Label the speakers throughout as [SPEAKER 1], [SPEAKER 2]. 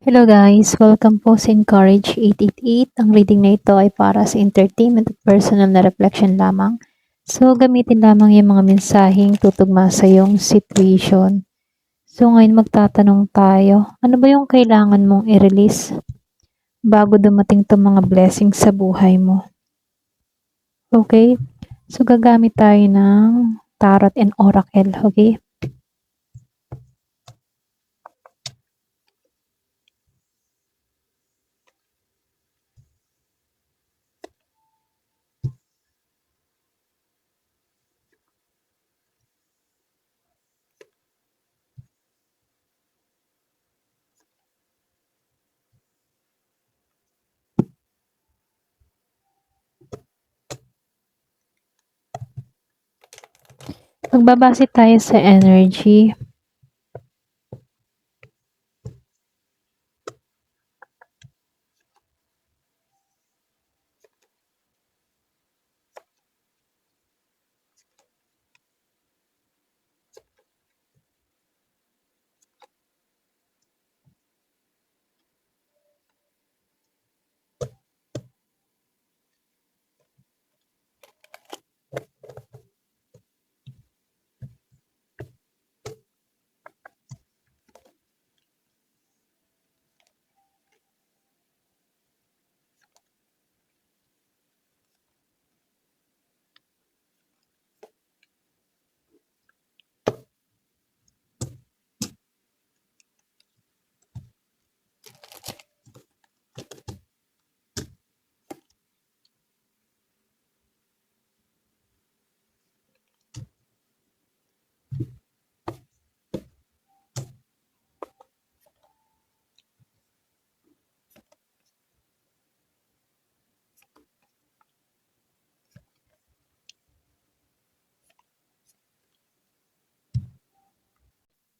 [SPEAKER 1] Hello guys! Welcome po sa Encourage 888. Ang reading na ito ay para sa entertainment at personal na reflection lamang. So, gamitin lamang yung mga mensaheng tutugma sa iyong situation. So, ngayon magtatanong tayo, ano ba yung kailangan mong i-release bago dumating itong mga blessings sa buhay mo? Okay? So, gagamit tayo ng Tarot and Oracle. Okay? Magbabase tayo sa energy.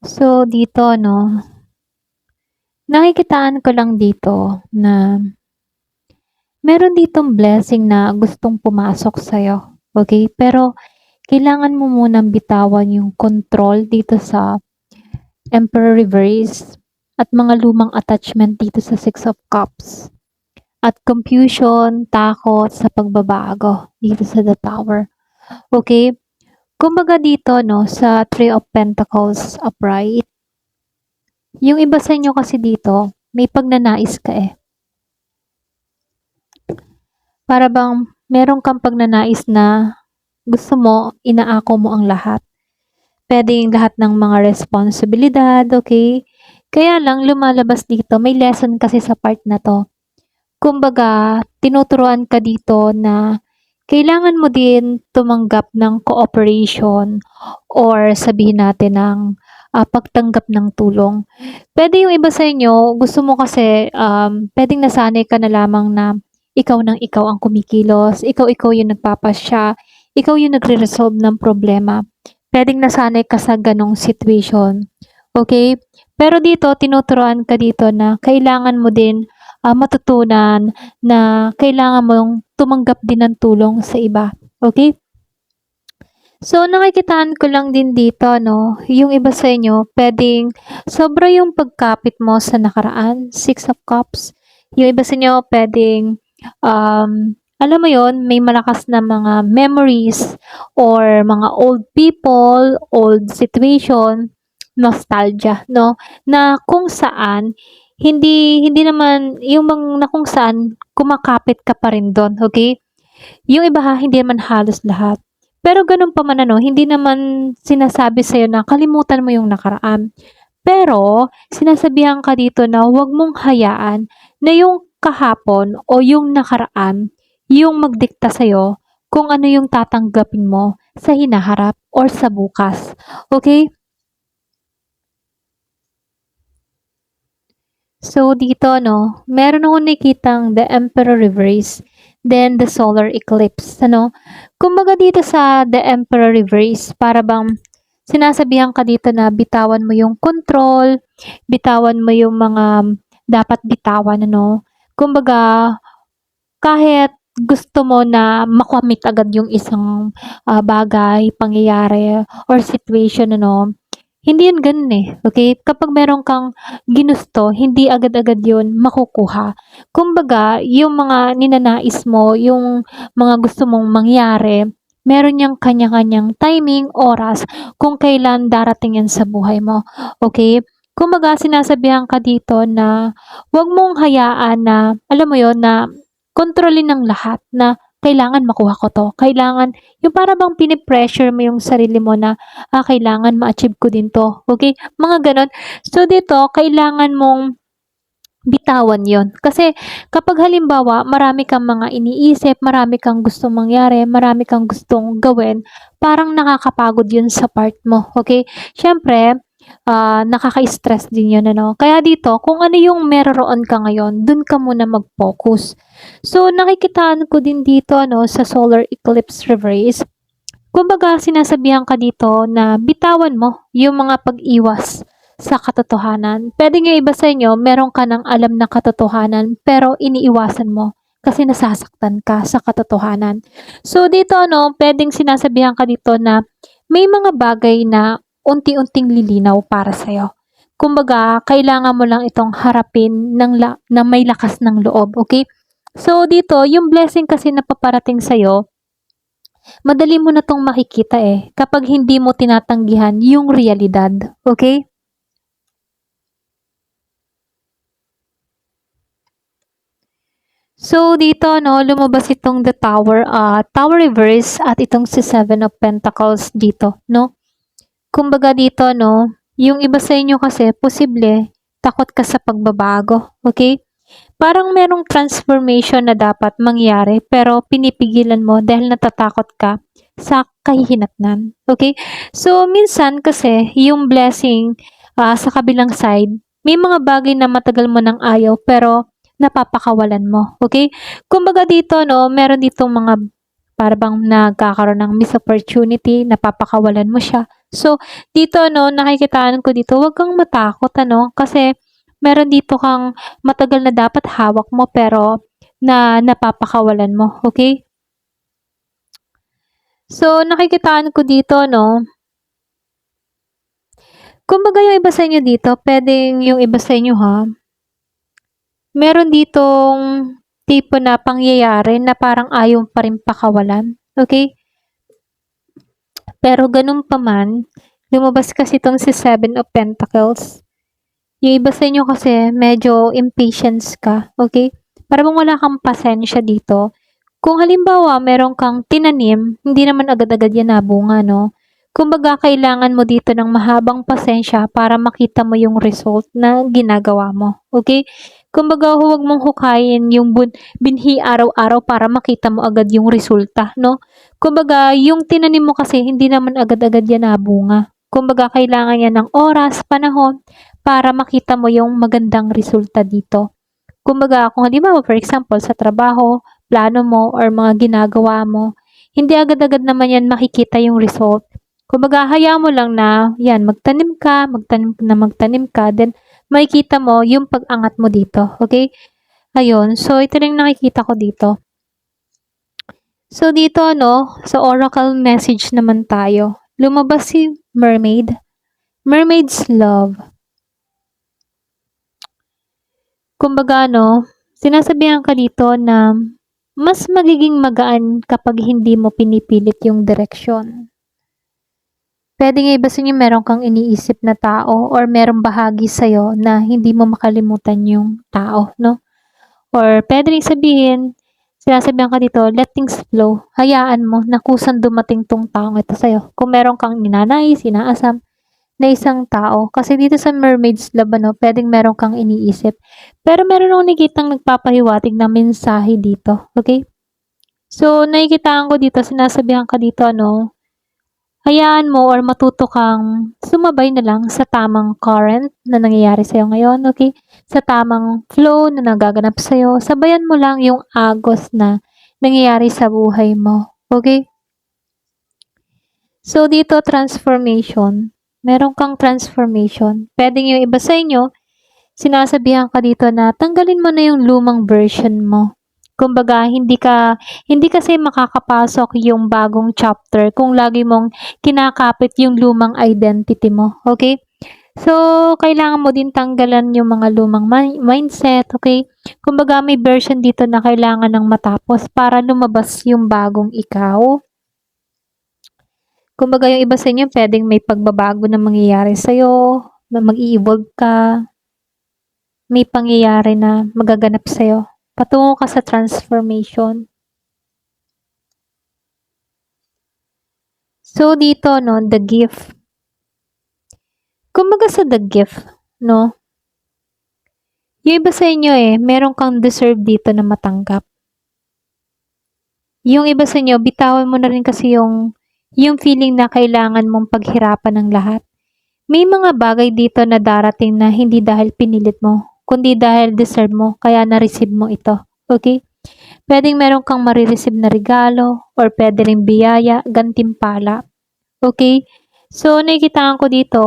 [SPEAKER 1] So, dito, no, nakikitaan ko lang dito na meron ditong blessing na gustong pumasok sa'yo. Okay? Pero, kailangan mo munang bitawan yung control dito sa Emperor Reverse at mga lumang attachment dito sa Six of Cups. At confusion, takot sa pagbabago dito sa The Tower. Okay? Kumbaga dito, no, sa Three of Pentacles upright, yung iba sa inyo kasi dito, may pagnanais ka eh. Para bang meron kang pagnanais na gusto mo, inaako mo ang lahat. Pwedeng lahat ng mga responsibilidad, okay? Kaya lang lumalabas dito, may lesson kasi sa part na to. Kumbaga, tinuturuan ka dito na kailangan mo din tumanggap ng cooperation or sabihin natin ng pagtanggap ng tulong. Pwede yung iba sa inyo, gusto mo kasi, pwedeng nasanay ka na lamang na ikaw nang ikaw ang kumikilos, ikaw yung nagpapasya, ikaw yung nagre-resolve ng problema. Pwedeng nasanay ka sa ganong situation. Okay? Pero dito, tinuturuan ka dito na kailangan mo din matutunan na kailangan mong tumanggap din ng tulong sa iba. Okay? So, nakikitaan ko lang din dito, no, yung iba sa inyo, pwedeng sobra yung pagkapit mo sa nakaraan, Six of Cups. Yung iba sa inyo, pwedeng, alam mo yon, may malakas na mga memories or mga old people, old situation, nostalgia, no, na kung saan hindi naman yung mga na kung saan kumakapit ka pa rin doon, okay? Yung iba hindi naman halos lahat. Pero ganun pa man ano, hindi naman sinasabi sa'yo na kalimutan mo yung nakaraan. Pero sinasabihan ka dito na huwag mong hayaan na yung kahapon o yung nakaraan yung magdikta sa'yo kung ano yung tatanggapin mo sa hinaharap or sa bukas. Okay? So, dito, no, meron akong nakitang the Emperor Reverse, then the Solar Eclipse, ano. Kumbaga dito sa the Emperor Reverse, para bang sinasabihan ka dito na bitawan mo yung control, bitawan mo yung mga dapat bitawan, ano. Kumbaga, kahit gusto mo na makamit agad yung isang bagay, pangyayari, or situation, ano, Hindi yun ganun eh, okay? Kapag meron kang ginusto, hindi agad-agad yun makukuha. Kumbaga, yung mga ninanais mo, yung mga gusto mong mangyari, meron yang kanya-kanyang timing, oras, kung kailan darating yan sa buhay mo. Okay? Kumbaga, sinasabihan ka dito na wag mong hayaan na, alam mo yon na kontrolin ng lahat na kailangan makuha ko to. Kailangan, yung para bang pinipressure mo yung sarili mo na kailangan ma-achieve ko din to. Okay? Mga ganon. So, dito, kailangan mong bitawan yon. Kasi, kapag halimbawa, marami kang mga iniisip, marami kang gustong mangyari, marami kang gustong gawin, parang nakakapagod yun sa part mo. Okay? Siyempre, nakaka-stress din yun, ano? Kaya dito, kung ano yung meron ka ngayon, dun ka muna mag-focus. So, nakikitaan ko din dito, ano, sa solar eclipse reverse. Kumbaga, sinasabihan ka dito na bitawan mo yung mga pag-iwas sa katotohanan. Pwede nga iba sa inyo, meron ka ng alam na katotohanan, pero iniiwasan mo kasi nasasaktan ka sa katotohanan. So, dito, ano, pwedeng sinasabihan ka dito na may mga bagay na unti-unting lilinaw para sa'yo. Kumbaga, kailangan mo lang itong harapin na may lakas ng loob, okay? So, dito, yung blessing kasi na paparating sa'yo, madali mo na tong makikita eh, kapag hindi mo tinatanggihan yung realidad, okay? So, dito, no, lumabas itong the tower, tower reverse at itong si Seven of Pentacles dito, no? Kumbaga dito, no, yung iba sa inyo kasi, posible, takot ka sa pagbabago, okay? Parang merong transformation na dapat mangyari, pero pinipigilan mo dahil natatakot ka sa kahihinatnan, okay? So, minsan kasi, yung blessing sa kabilang side, may mga bagay na matagal mo nang ayaw, pero napapakawalan mo, okay? Kumbaga dito, no, meron ditong mga para bang nagkakaroon ng missed opportunity, napapakawalan mo siya. So, dito, no, nakikitaan ko dito, huwag kang matakot, ano, kasi meron dito kang matagal na dapat hawak mo, pero na napapakawalan mo, okay? So, nakikitaan ko dito, no, kumbaga yung iba sa inyo dito, pwedeng yung iba sa inyo ha, meron ditong tipo na pangyayari na parang ayaw pa rin pakawalan. Okay? Pero ganun pa man, lumabas kasi itong si Seven of Pentacles. Yung iba sa inyo kasi medyo impatience ka. Okay? Parang wala kang pasensya dito. Kung halimbawa meron kang tinanim, hindi naman agad-agad yan nabunga, no? Kumbaga, kailangan mo dito ng mahabang pasensya para makita mo yung result na ginagawa mo. Okay? Kumbaga, huwag mong hukayin yung binhi araw-araw para makita mo agad yung resulta, no? Kumbaga, yung tinanim mo kasi hindi naman agad-agad yan nabunga. Kumbaga, kailangan yan ng oras, panahon, para makita mo yung magandang resulta dito. Kumbaga, kung halimbawa, for example, sa trabaho, plano mo, or mga ginagawa mo, hindi agad-agad naman yan makikita yung result. Kumbaga, hayaan mo lang na, yan, magtanim ka, then makikita mo yung pag-angat mo dito. Okay? Ayun. So, ito lang nakikita ko dito. So, dito, ano, sa oracle message naman tayo. Lumabas si Mermaid. Mermaid's Love. Kumbaga, no, sinasabihan ka dito na mas magiging magaan kapag hindi mo pinipilit yung direksyon. Pwede nga iba sa inyo meron kang iniisip na tao or merong bahagi sa'yo na hindi mo makalimutan yung tao, no? Or pwede rin sabihin, sinasabihan ka dito, let things flow. Hayaan mo na kusan dumating tong taong ito sa'yo. Kung meron kang ninanais, inaasam na isang tao. Kasi dito sa Mermaid's Love, no, pwedeng meron kang iniisip. Pero meron akong nakikitang nagpapahiwatig na mensahe dito. Okay? So, nakikitaan ko dito, sinasabihan ka dito, ano, hayaan mo or matuto kang sumabay na lang sa tamang current na nangyayari sa'yo ngayon, okay? Sa tamang flow na nagaganap sa'yo. Sabayan mo lang yung agos na nangyayari sa buhay mo, okay? So, dito, transformation. Meron kang transformation. Pwedeng yung iba sa inyo, sinasabihan ka dito na tanggalin mo na yung lumang version mo. Kumbaga hindi kasi makakapasok yung bagong chapter kung lagi mong kinakapit yung lumang identity mo, okay? So, kailangan mo din tanggalan yung mga lumang mindset, okay? Kumbaga may version dito na kailangan ng matapos para lumabas yung bagong ikaw. Kumbaga yung iba sa inyo puwedeng may pagbabago na mangyayari sa'yo, na mag-i-evolve ka, may pangyayari na magaganap sa'yo. Patungo ka sa transformation. So, dito, no, the gift. Kumbaga sa the gift, no, yung iba sa inyo meron kang deserve dito na matanggap. Yung iba sa inyo, bitawan mo na rin kasi yung feeling na kailangan mong paghirapan ng lahat. May mga bagay dito na darating na hindi dahil pinilit mo, kundi dahil deserve mo, kaya na-receive mo ito. Okay? Pwedeng meron kang marireceive na regalo, or pwede rin biyaya, gantimpala. Okay? So, nakikita ko dito,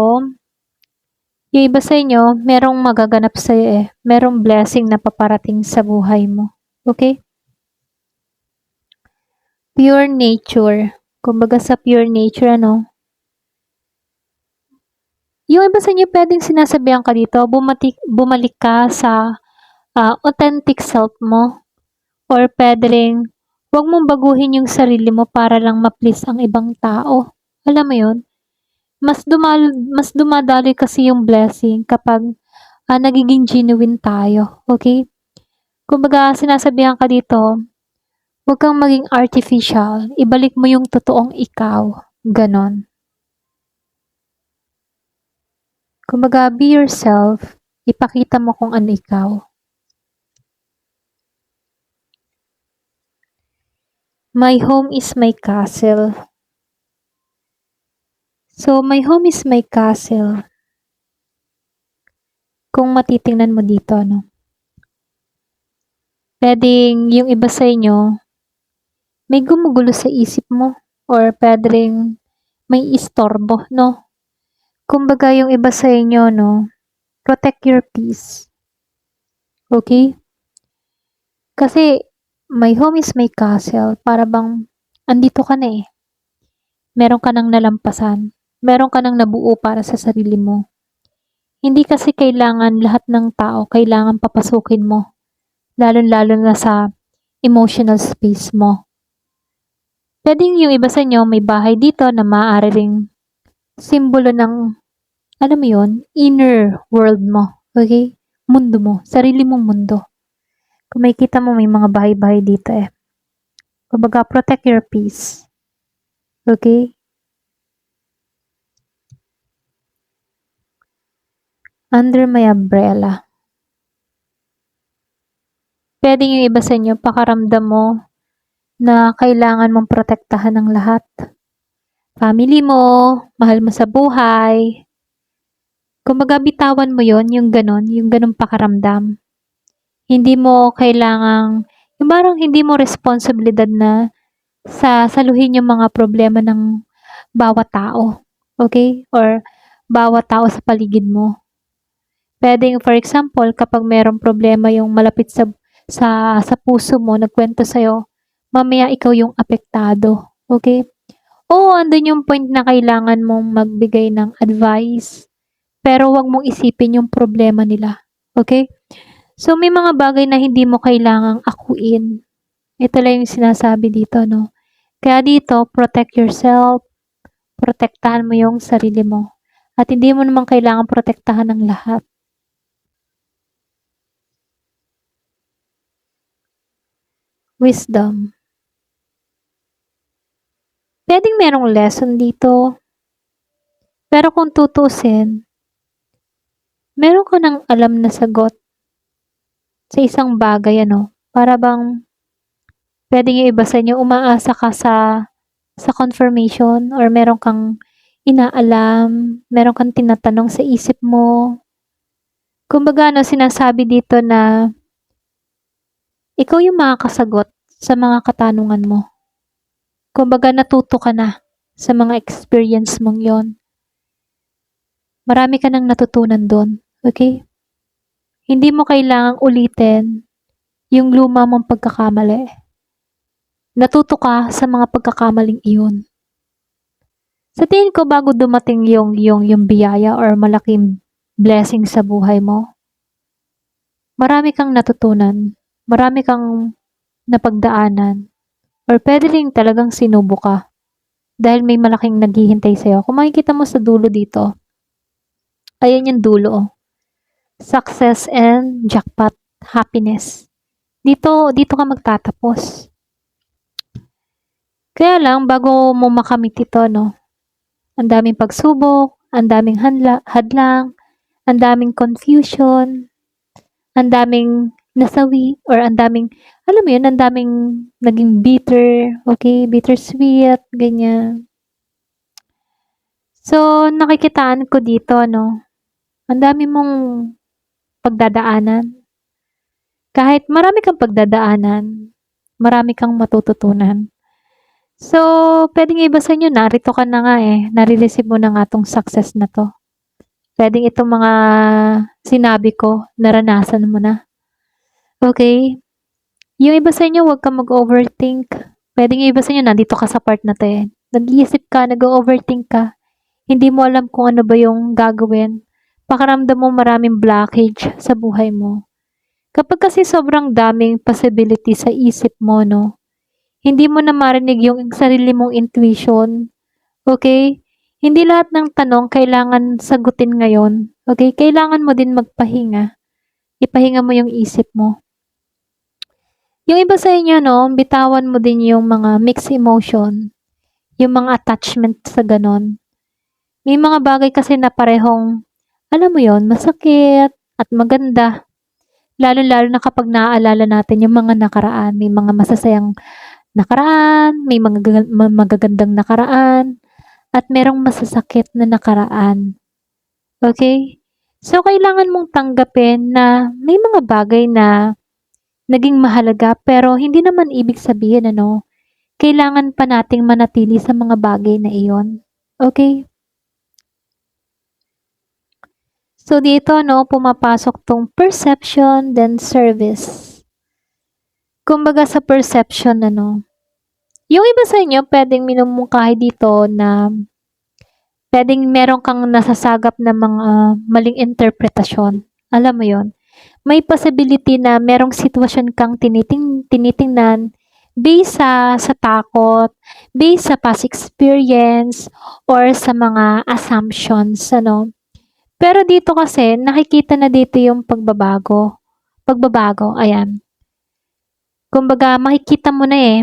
[SPEAKER 1] yung iba sa inyo, merong magaganap sa'yo merong blessing na paparating sa buhay mo. Okay? Pure nature. Kumbaga sa pure nature, yung iba sa inyo pwedeng sinasabihan ka dito, bumalik ka sa authentic self mo. Or pwede rin, huwag mong baguhin yung sarili mo para lang ma-please ang ibang tao. Alam mo yun? Mas dumadaloy kasi yung blessing kapag nagiging genuine tayo. Okay? Kumbaga, sinasabihan ka dito, huwag kang maging artificial. Ibalik mo yung totoong ikaw. Ganon. Kumbaga, be yourself. Ipakita mo kung ano ikaw. My home is my castle. So, my home is my castle. Kung matitingnan mo dito, no? Pwedeng yung iba sa inyo, may gumugulo sa isip mo. Or pwedeng may istorbo, no? Kumbaga yung iba sa inyo, no? Protect your peace. Okay? Kasi, my home is my castle. Para bang, andito ka na Meron ka nang nalampasan. Meron ka nang nabuo para sa sarili mo. Hindi kasi kailangan lahat ng tao, kailangan papasukin mo. Lalo-lalo na sa emotional space mo. Pwedeng yung iba sa inyo, may bahay dito na maaari ring simbolo ng, alam mo yun, inner world mo. Okay? Mundo mo. Sarili mong mundo. Kung makikita mo, may mga bahay-bahay dito Kumbaga, protect your peace. Okay? Under my umbrella. Pwede yung iba sa inyo, pakaramdam mo na kailangan mong protektahan ng lahat. Family mo, mahal mo sa buhay. Kumbaga, bitawan mo yon yung ganun pakaramdam. Hindi mo kailangang, yung parang hindi mo responsibilidad na saluhin yung mga problema ng bawat tao. Okay? Or bawat tao sa paligid mo. Pwedeng, for example, kapag merong problema yung malapit sa puso mo, nagkwento sa'yo, mamaya ikaw yung apektado. Okay? Oo, andun yung point na kailangan mong magbigay ng advice, pero wag mong isipin yung problema nila. Okay? So, may mga bagay na hindi mo kailangang akuin. Ito lang yung sinasabi dito, no? Kaya dito, protect yourself, protektahan mo yung sarili mo. At hindi mo naman kailangan protektahan ng lahat. Wisdom. Pwedeng merong lesson dito. Pero kung tutusin, meron ka ng alam na sagot sa isang bagay, para bang pwedeng yung iba sa inyo umaasa ka sa confirmation or meron kang inaalam, meron kang tinatanong sa isip mo. Kumbaga, sinasabi dito na ikaw yung makakasagot sa mga katanungan mo. Kumbaga, natuto ka na sa mga experience mong yon. Marami ka nang natutunan doon. Okay? Hindi mo kailangang ulitin yung luma mong pagkakamali. Natuto ka sa mga pagkakamaling iyon. Sa tingin ko bago dumating yung biyaya or malaking blessing sa buhay mo, marami kang natutunan, marami kang napagdaanan, or pwede rin talagang sinubo ka dahil may malaking naghihintay sa'yo. Kung makikita mo sa dulo dito, ayan yung dulo. Success and jackpot, happiness. Dito ka magtatapos. Kaya lang, bago mo makamit ito, no, ang daming pagsubok, ang daming hadlang, ang daming confusion, ang daming nasawi, or ang daming, alam mo yun, ang daming naging bitter, okay, bittersweet, ganyan. So, nakikitaan ko dito, no, ang dami mong pagdadaanan. Kahit marami kang pagdadaanan, marami kang matututunan. So, pwedeng iba sa inyo, narito ka na nga eh, nare-receive mo na nga tong success na to. Pwedeng itong mga sinabi ko, naranasan mo na. Okay? Yung iba sa inyo, huwag kang mag-overthink. Pwedeng iba sa inyo, nandito ka sa part na to eh. Nag-iisip ka, nag-overthink ka. Hindi mo alam kung ano ba yung gagawin. Pakiramdam mo maraming blockage sa buhay mo. Kapag kasi sobrang daming possibility sa isip mo, no? Hindi mo na marinig yung sarili mong intuition. Okay? Hindi lahat ng tanong kailangan sagutin ngayon. Okay? Kailangan mo din magpahinga. Ipahinga mo yung isip mo. Yung iba sa inyo, no, bitawan mo din yung mga mixed emotion. Yung mga attachment sa ganon. May mga bagay kasi na parehong, alam mo yon, masakit at maganda. Lalo-lalo na kapag naaalala natin yung mga nakaraan. May mga masasayang nakaraan, may mga magagandang nakaraan, at merong masasakit na nakaraan. Okay? So, kailangan mong tanggapin na may mga bagay na naging mahalaga pero hindi naman ibig sabihin kailangan pa nating manatili sa mga bagay na iyon. Okay? So, dito pumapasok tong perception then service. Kumbaga sa perception yung iba sa inyo pwedeng minumungkahi dito na pwedeng meron kang nasasagap na mga maling interpretasyon. Alam mo yon. May possibility na merong sitwasyon kang tinitingnan based sa takot, based sa past experience, or sa mga assumptions, Pero dito kasi, nakikita na dito yung pagbabago. Pagbabago, ayan. Kumbaga, makikita mo na eh.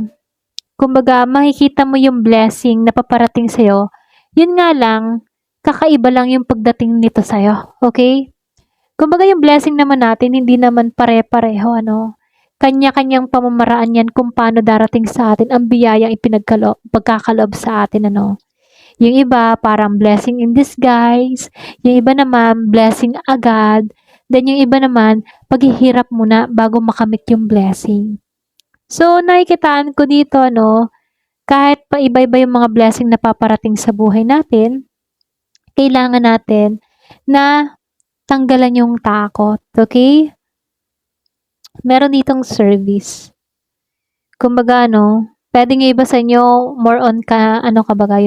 [SPEAKER 1] Kumbaga, makikita mo yung blessing na paparating sa'yo. Yun nga lang, kakaiba lang yung pagdating nito sa'yo. Okay? Kumbaga, yung blessing naman natin, hindi naman pare-pareho, Kanya-kanyang pamamaraan yan kung paano darating sa atin ang biyayang pagkakaloob sa atin, Yung iba, parang blessing in disguise. Yung iba naman, blessing agad. Then yung iba naman, paghihirap muna bago makamit yung blessing. So, nakikitaan ko dito, kahit pa iba-iba yung mga blessing na paparating sa buhay natin, kailangan natin na tanggalan yung takot. Okay? Meron ditong service. Kumbaga, pwedeng iba sa inyo, more on ka, kabaga,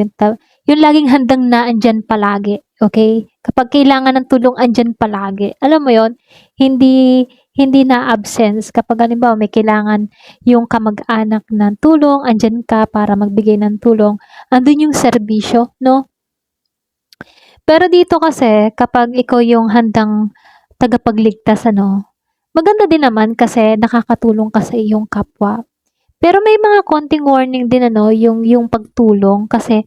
[SPEAKER 1] yung laging handang na andyan palagi. Okay? Kapag kailangan ng tulong, andyan palagi. Alam mo yon, hindi na absence. Kapag halimbawa may kailangan yung kamag-anak ng tulong, andyan ka para magbigay ng tulong. Andun yung serbisyo, Pero dito kasi, kapag ikaw yung handang tagapagligtas, maganda din naman kasi nakakatulong ka sa iyong kapwa. Pero may mga konting warning din yung pagtulong kasi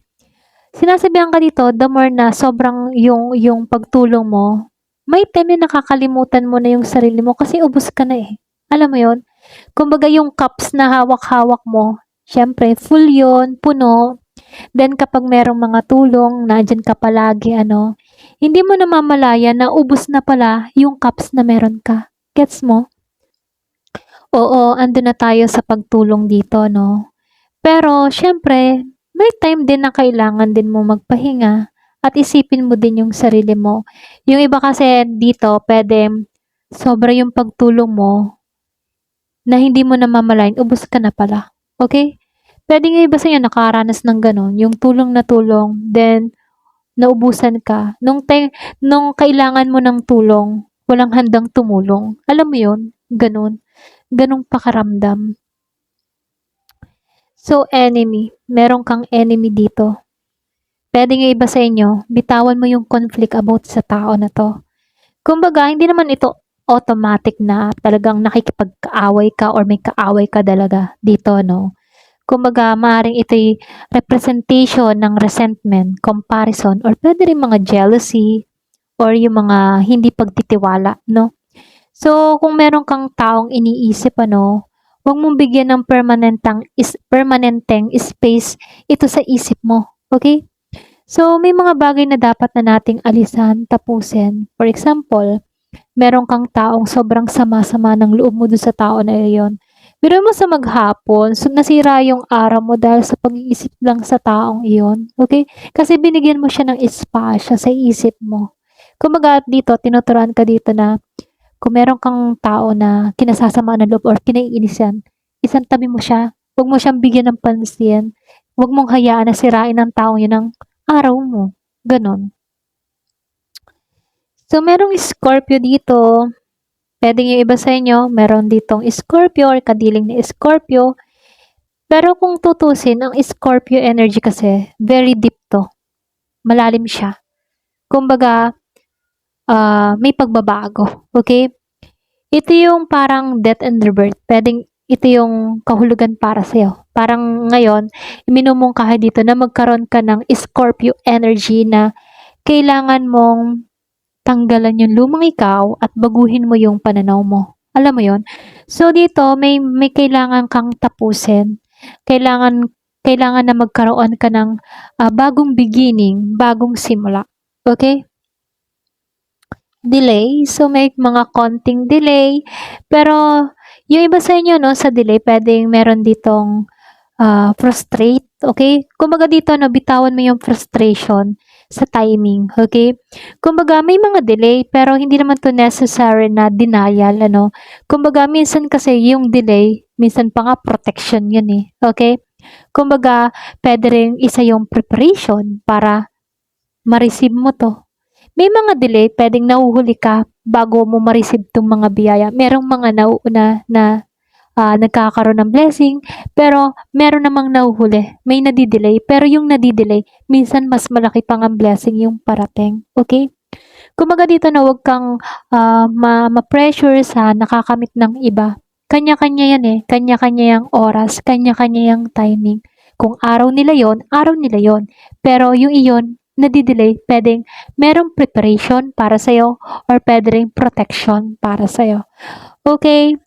[SPEAKER 1] sinasabihan ka dito, the more na sobrang yung pagtulong mo, may time na nakakalimutan mo na yung sarili mo kasi ubos ka na eh. Alam mo yon? Kumbaga yung cups na hawak-hawak mo, syempre full yon, puno. Then kapag merong mga tulong, nandyan ka palagi, hindi mo namamalaya na ubos na pala yung cups na meron ka. Gets mo? Oo, andun na tayo sa pagtulong dito, Pero, syempre, may time din na kailangan din mo magpahinga at isipin mo din yung sarili mo. Yung iba kasi dito, pwede sobra yung pagtulong mo, na hindi mo namamalayan, ubos ka na pala. Okay? Pwedeng yung iba sa inyo nakaranas ng gano'n, yung tulong na tulong, then naubusan ka. Nung kailangan mo ng tulong, walang handang tumulong. Alam mo yun? Gano'n. Ganong pakaramdam. So, enemy. Meron kang enemy dito. Pwedeng yung iba sa inyo, bitawan mo yung conflict about sa tao na to. Kumbaga, hindi naman ito automatic na talagang nakikipag-kaaway ka or may kaaway ka talaga dito, no? Kumbaga, maaaring ito'y representation ng resentment, comparison, or pwede rin mga jealousy, or yung mga hindi pagtitiwala, no? So, kung meron kang taong iniisip, ano, huwag mong bigyan ng permanenteng space ito sa isip mo, okay? So, may mga bagay na dapat na nating alisan, tapusin. For example, meron kang taong sobrang sama-sama ng loob mo dun sa tao na iyon. Pero mo sa maghapon, so nasira yung araw mo dahil sa pag-iisip lang sa taong iyon. Okay? Kasi binigyan mo siya ng espasyo sa isip mo. Kumbaga dito, tinuturuan ka dito na kung meron kang tao na kinasasama ng loob or kinaiinisan, isang tabi mo siya. Huwag mo siyang bigyan ng pansin. Huwag mong hayaan na sirain ng taong yun ang araw mo. Ganon. So, merong Scorpio dito. Pwedeng yung iba sa inyo, meron ditong Scorpio or kadiling ni Scorpio. Pero kung tutusin, ang Scorpio energy kasi, very deep to. Malalim siya. Kumbaga, may pagbabago. Okay? Ito yung parang death and rebirth. Pwedeng ito yung kahulugan para sa'yo. Parang ngayon, minumungkahi dito na magkaroon ka ng Scorpio energy na kailangan mong tanggalan yung lumang ikaw at baguhin mo yung pananaw mo. Alam mo yon? So dito may kailangan kang tapusin. Kailangan na magkaroon ka ng bagong beginning, bagong simula. Okay? Delay. So may mga konting delay, pero yung iba sa inyo no sa delay, pwedeng meron ditong frustrate, okay? Kumbaga dito no, bitawan mo yung frustration sa timing, okay? Kumbaga may mga delay pero hindi naman to necessary na denial, ano? Kumbaga minsan kasi yung delay, minsan pa nga protection yun eh, okay? Kumbaga pwede rin isa yung preparation para ma-receive mo to. May mga delay, pwedeng nahuhuli ka bago mo ma-receive tong mga biyaya. Merong mga nauuna na nagkakaroon ng blessing, pero meron namang nahuhuli. May nadidelay, pero yung nadidelay, minsan mas malaki pang ang blessing yung parating. Okay? Kumbaga dito na huwag kang ma-pressure sa nakakamit ng iba. Kanya-kanya yan eh. Kanya-kanya yung oras, kanya-kanya yung timing. Kung araw nila yon, araw nila yon. Pero yung iyon, nadidelay, pwedeng merong preparation para sa'yo or pwede rin protection para sa'yo. Okay?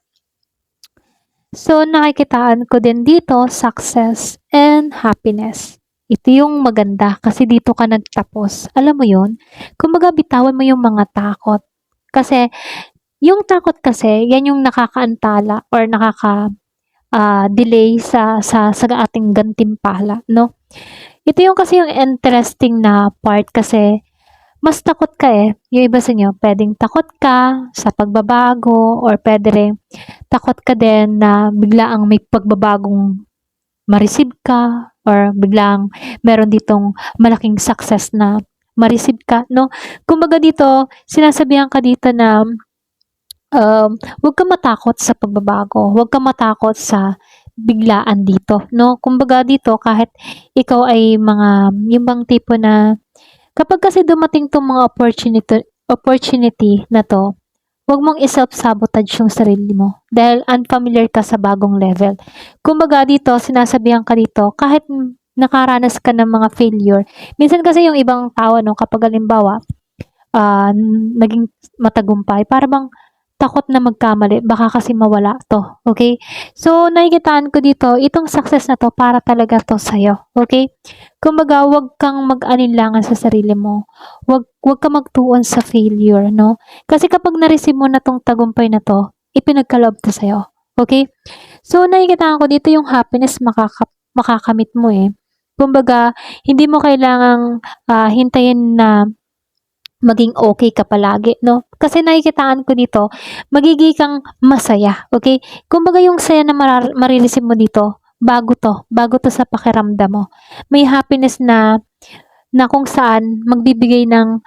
[SPEAKER 1] So, nakikitaan ko din dito, success and happiness. Ito yung maganda kasi dito ka nagtapos. Alam mo yun? Kumbaga, bitawan mo yung mga takot. Kasi, yung takot kasi, yan yung nakakaantala or delay sa ating gantimpala, no? Ito yung kasi yung interesting na part kasi mas takot ka eh. Yung iba sa inyo, pwedeng takot ka sa pagbabago or pwede rin takot ka din na biglaang may pagbabagong ma-receive ka or biglang meron ditong malaking success na ma-receive ka, no? Kumbaga dito, sinasabihan ka dito na huwag ka matakot sa pagbabago. Huwag ka matakot sa biglaan dito, no? Kumbaga dito, kahit ikaw ay yung bang tipo na kapag kasi dumating tong mga opportunity na to, huwag mong i-self-sabotage yung sarili mo dahil unfamiliar ka sa bagong level. Kumbaga dito, sinasabihan ka dito, kahit nakaranas ka ng mga failure, minsan kasi yung ibang tao, no, kapag halimbawa, naging matagumpay, para bang takot na magkamali, baka kasi mawala to, okay? So, nakikitaan ko dito, itong success na to, para talaga to sa'yo, okay? Kumbaga, huwag kang mag-alinlangan sa sarili mo. Huwag kang magtuon sa failure, no? Kasi kapag na-receive mo na tong tagumpay na to, ipinagkaloob to sa'yo, okay? So, nakikitaan ko dito yung happiness makakamit mo eh. Kumbaga, hindi mo kailangang hintayin na maging okay ka palagi, no? Kasi nakikitaan ko dito, magiging kang masaya, okay? Kumbaga yung saya na marireceive mo dito, bago to sa pakiramdam mo. May happiness na kung saan magbibigay ng,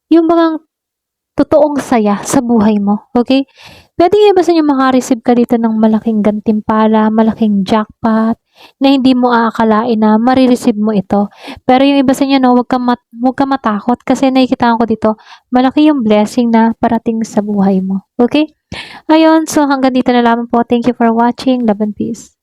[SPEAKER 1] yung mga totoong saya sa buhay mo, okay? Puwedeng yung iba sa inyo maka-receive ka dito ng malaking gantimpala, malaking jackpot, na hindi mo aakalain na mare-receive mo ito. Pero yung iba sa inyo 'no, huwag kang matakot kasi nakikita ko dito, malaki yung blessing na parating sa buhay mo, okay? Ayun, so hanggang dito na lamang po. Thank you for watching. Love and peace.